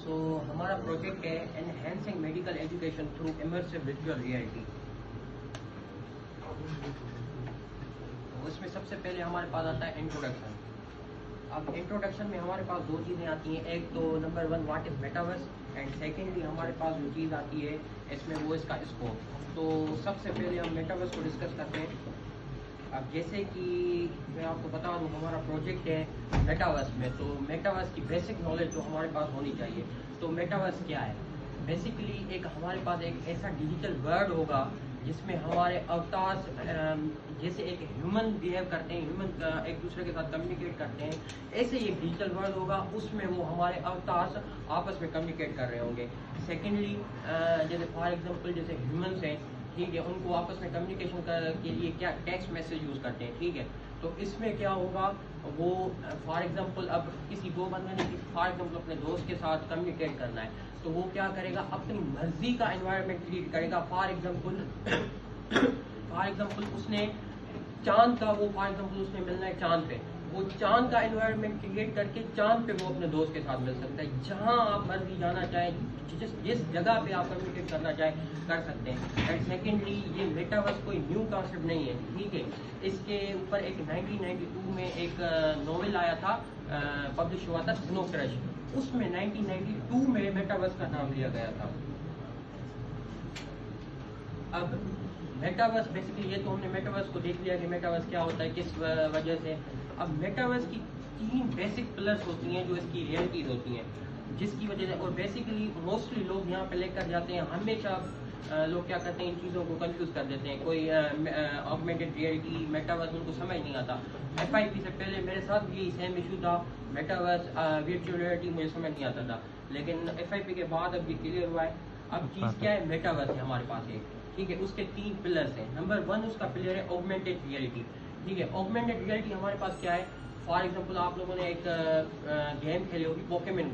तो हमारा प्रोजेक्ट है enhancing medical education through immersive virtual reality. तो उसमें सबसे पहले हमारे पास आता है इंट्रोडक्शन। अब इंट्रोडक्शन में हमारे पास दो चीज़ें आती हैं, एक तो number 1 what is metaverse, and secondly हमारे पास जो चीज़ आती है इसमें वो इसका स्कोप। तो सबसे पहले हम मेटावर्स को डिस्कस करते हैं। अब जैसे कि मैं आपको बता दूं हमारा प्रोजेक्ट है मेटावर्स में, तो मेटावर्स की बेसिक नॉलेज तो हमारे पास होनी चाहिए। तो मेटावर्स क्या है? बेसिकली एक हमारे पास एक ऐसा डिजिटल वर्ल्ड होगा जिसमें हमारे अवतार जैसे एक ह्यूमन बिहेव करते हैं, ह्यूमन एक दूसरे के साथ कम्युनिकेट करते हैं, ऐसे ही एक डिजिटल वर्ल्ड होगा, उसमें वो हमारे अवतार आपस में कम्युनिकेट कर रहे होंगे। सेकेंडली जैसे फॉर एग्जांपल जैसे ह्यूमंस हैं, ठीक है, उनको आपस में कम्युनिकेशन के लिए क्या टेक्स्ट मैसेज यूज़ करते हैं, ठीक है। तो इसमें क्या होगा, वो फॉर एग्जांपल अब किसी दो बंदे ने फॉर एग्जांपल अपने दोस्त के साथ कम्युनिकेट करना है, तो वो क्या करेगा, अपनी मर्जी का एनवायरनमेंट क्रिएट करेगा। फॉर एग्जांपल उसने चांद का उसने मिलना है चांद पे, वो चांद का एनवायरनमेंट क्रिएट करके चांद पे वो अपने दोस्त के साथ मिल सकता है। जहां आप मर्जी जाना चाहें, जिस जगह पे आप कम्युनिकेट करना चाहें कर सकते हैं। एंड सेकेंडली ये मेटावर्स कोई न्यू कॉन्सेप्ट नहीं है, ठीक है। इसके ऊपर एक 1992 में एक नॉवेल आया था, पब्लिश हुआ था, स्नो क्रश। उसमें 1992 में मेटावर्स का नाम लिया गया था। अब मेटावर्स बेसिकली ये तो हमने मेटावर्स को देख लिया कि मेटावर्स क्या होता है, किस वजह से। अब मेटावर्स की 3 बेसिक पिलर्स होती हैं जो इसकी रियलिटीज होती हैं, जिसकी वजह से, और बेसिकली मोस्टली लोग यहाँ पे लेकर जाते हैं, हमेशा लोग क्या करते हैं, इन चीज़ों को कंफ्यूज कर देते हैं। कोई ऑगमेंटेड रियलिटी, मेटावर्स उनको समझ नहीं आता। FIP से पहले मेरे साथ भी यही सेम इशू था, मेटावर्स वर्चुअल रियलिटी मुझे समझ नहीं आता था, लेकिन FIP के बाद अब ये क्लियर हुआ है। अब चीज़ क्या है, मेटावर्स है हमारे पास एक, ठीक है। उसके 3 पिलर्स हैं। नंबर 1 उसका पिलर है ऑगमेंटेड रियलिटी, ठीक है। ऑगमेंटेड रियलिटी हमारे पास क्या है, फॉर एग्जांपल आप लोगों ने एक गेम खेली होगी पोकेमन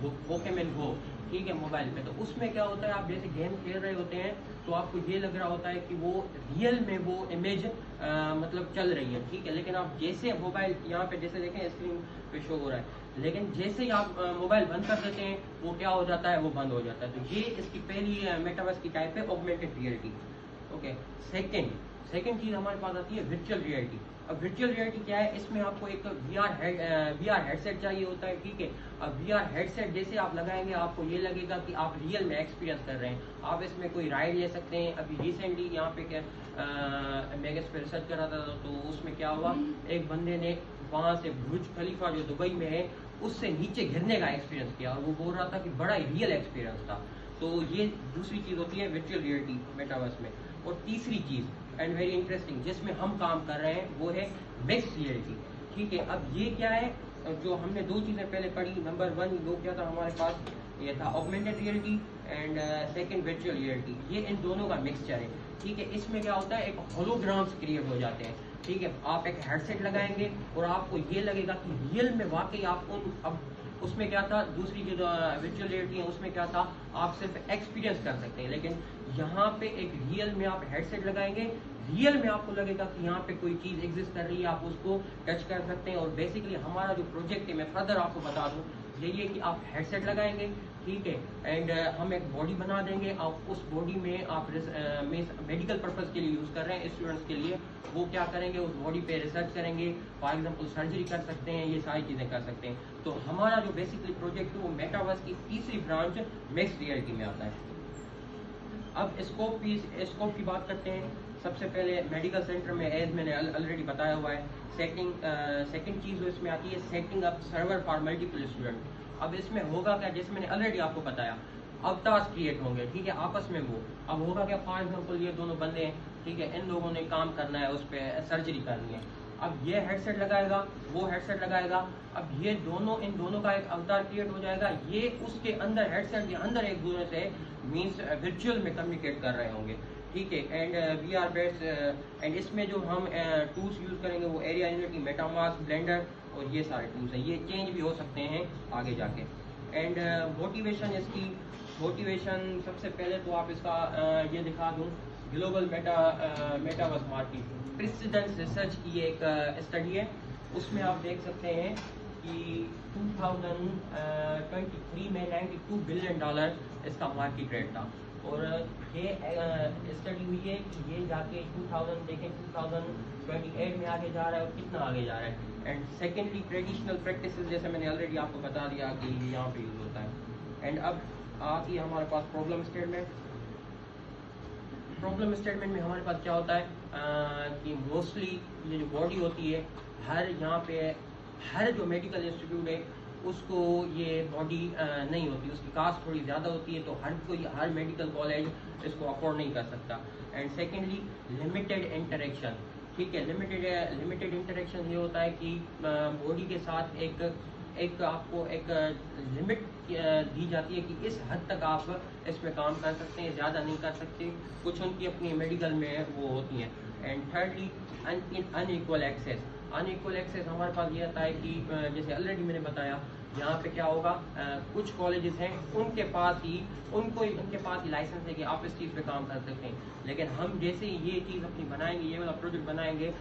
गो, ठीक है, मोबाइल पे। तो उसमें क्या होता है, आप जैसे गेम खेल रहे होते हैं तो आपको ये लग रहा होता है कि वो रियल में वो इमेज मतलब चल रही है, ठीक है। लेकिन आप जैसे मोबाइल यहाँ पे जैसे देखें स्क्रीन पे शो हो रहा है, लेकिन जैसे ही आप मोबाइल बंद कर देते हैं वो क्या हो जाता है, वो बंद हो जाता है। तो ये इसकी पहली मेटावर्स की टाइप है, ऑगमेंटेड रियलिटी। ओके, सेकेंड चीज हमारे पास आती है वर्चुअल रियलिटी। अब वर्चुअल रियलिटी क्या है, इसमें आपको एक VR हेडसेट चाहिए होता है, ठीक है। अब VR हेडसेट जैसे आप लगाएंगे आपको ये लगेगा कि आप रियल में एक्सपीरियंस कर रहे हैं, आप इसमें कोई राइड ले सकते हैं। अभी रिसेंटली यहाँ पे क्या मैं इस पे रिसर्च कर रहा था, तो उसमें क्या हुआ, एक बंदे ने वहाँ से बुर्ज खलीफा जो दुबई में है उससे नीचे गिरने का एक्सपीरियंस किया, और वो बोल रहा था कि बड़ा ही रियल एक्सपीरियंस था। तो ये दूसरी चीज़ होती है वर्चुअल रियलिटी मेटावर्स में। और तीसरी चीज़ एंड वेरी इंटरेस्टिंग जिसमें हम काम कर रहे हैं वो है मिक्स्ड रियलिटी, ठीक है। अब ये क्या है, जो हमने 2 चीज़ें पहले पढ़ी, नंबर 1 वो क्या था हमारे पास, ये था augmented reality, and second virtual reality. ये इन दोनों का मिक्सचर है, ठीक है। इसमें क्या होता है, एक होलोग्राम्स क्रिएट हो जाते हैं, ठीक है। आप एक हेडसेट लगाएंगे और आपको ये लगेगा कि रियल में वाकई आप अब उसमें क्या था, दूसरी जो वर्चुअल रियलिटी है उसमें क्या था, आप सिर्फ एक्सपीरियंस कर सकते हैं, लेकिन यहाँ पे एक रियल में आप हेडसेट लगाएंगे, रियल में आपको लगेगा कि यहाँ पे कोई चीज़ एग्जिस्ट कर रही है, आप उसको टच कर सकते हैं। और बेसिकली हमारा जो प्रोजेक्ट है, मैं फर्दर आपको बता दूँ, यही है कि आप हेडसेट लगाएंगे, ठीक है, एंड हम एक बॉडी बना देंगे। आप उस बॉडी में आप मेडिकल पर्पज़ के लिए यूज़ कर रहे हैं स्टूडेंट्स के लिए, वो क्या करेंगे, उस बॉडी पे रिसर्च करेंगे, फॉर एग्जांपल सर्जरी कर सकते हैं, ये सारी चीज़ें कर सकते हैं। तो हमारा जो बेसिकली प्रोजेक्ट है वो मेटावर्स की तीसरी ब्रांच मिक्स्ड रियलिटी में आता है। अब स्कोप की बात करते हैं। सबसे पहले मेडिकल सेंटर में, एज मैंने ऑलरेडी बताया हुआ है, सेकंड चीज़ जो इसमें आती है, setting up server for multiple student. अब इसमें होगा क्या, जैसे मैंने ऑलरेडी आपको बताया, अवतार्स क्रिएट होंगे, ठीक है, आपस में वो। अब होगा क्या, फॉर एग्जांपल ये दोनों बंदे हैं, ठीक है, इन लोगों ने काम करना है, उस पर सर्जरी करनी है। अब ये हेडसेट लगाएगा, वो हेडसेट लगाएगा, अब ये दोनों, इन दोनों का एक अवतार क्रिएट हो जाएगा, ये उसके अंदर हेडसेट के अंदर एक दूसरे से मीन्स वर्चुअल में कम्युनिकेट कर रहे होंगे, ठीक है। एंड VR बेस्ड, एंड इसमें जो हम टूल्स यूज़ करेंगे वो एरिया यूनिटी, मेटामास्क, ब्लेंडर और ये सारे टूल्स हैं। ये चेंज भी हो सकते हैं आगे जाके। एंड मोटिवेशन सबसे पहले तो आप इसका ये दिखा दूँ, global metaverse market precedence research की एक स्टडी है, उसमें आप देख सकते हैं कि 2023 में $92 बिलियन इसका मार्केट रेट था। और ये स्टडी हुई है कि ये जाके 2000 देखें 2028 में आगे जा रहा है और कितना आगे जा रहा है। एंड सेकेंडली ट्रेडिशनल प्रैक्टिसेस जैसे मैंने ऑलरेडी आपको बता दिया कि यहाँ पे यूज़ होता है। एंड अब आती है हमारे पास प्रॉब्लम स्टेटमेंट। प्रॉब्लम स्टेटमेंट में हमारे पास क्या होता है कि मोस्टली ये जो बॉडी होती है हर जो मेडिकल इंस्टीट्यूट है उसको ये बॉडी नहीं होती, उसकी कास्ट थोड़ी ज़्यादा होती है, तो हर मेडिकल कॉलेज इसको अफोर्ड नहीं कर सकता। एंड सेकेंडली लिमिटेड इंटरेक्शन, ठीक है। लिमिटेड इंटरेक्शन ये होता है कि बॉडी के साथ आपको एक लिमिट दी जाती है कि इस हद तक आप इसमें काम कर सकते हैं, ज़्यादा नहीं कर सकते, कुछ उनकी अपनी मेडिकल में वो होती हैं। एंड थर्डली अनइक्वल एक्सेस हमारे पास ये आता है कि जैसे ऑलरेडी मैंने बताया यहाँ पे क्या होगा, कुछ कॉलेजेस हैं उनके पास ही लाइसेंस है कि आप इस चीज़ पे काम कर सकते हैं, लेकिन हम जैसे ये चीज़ अपनी बनाएंगे, ये वाला प्रोजेक्ट बनाएंगे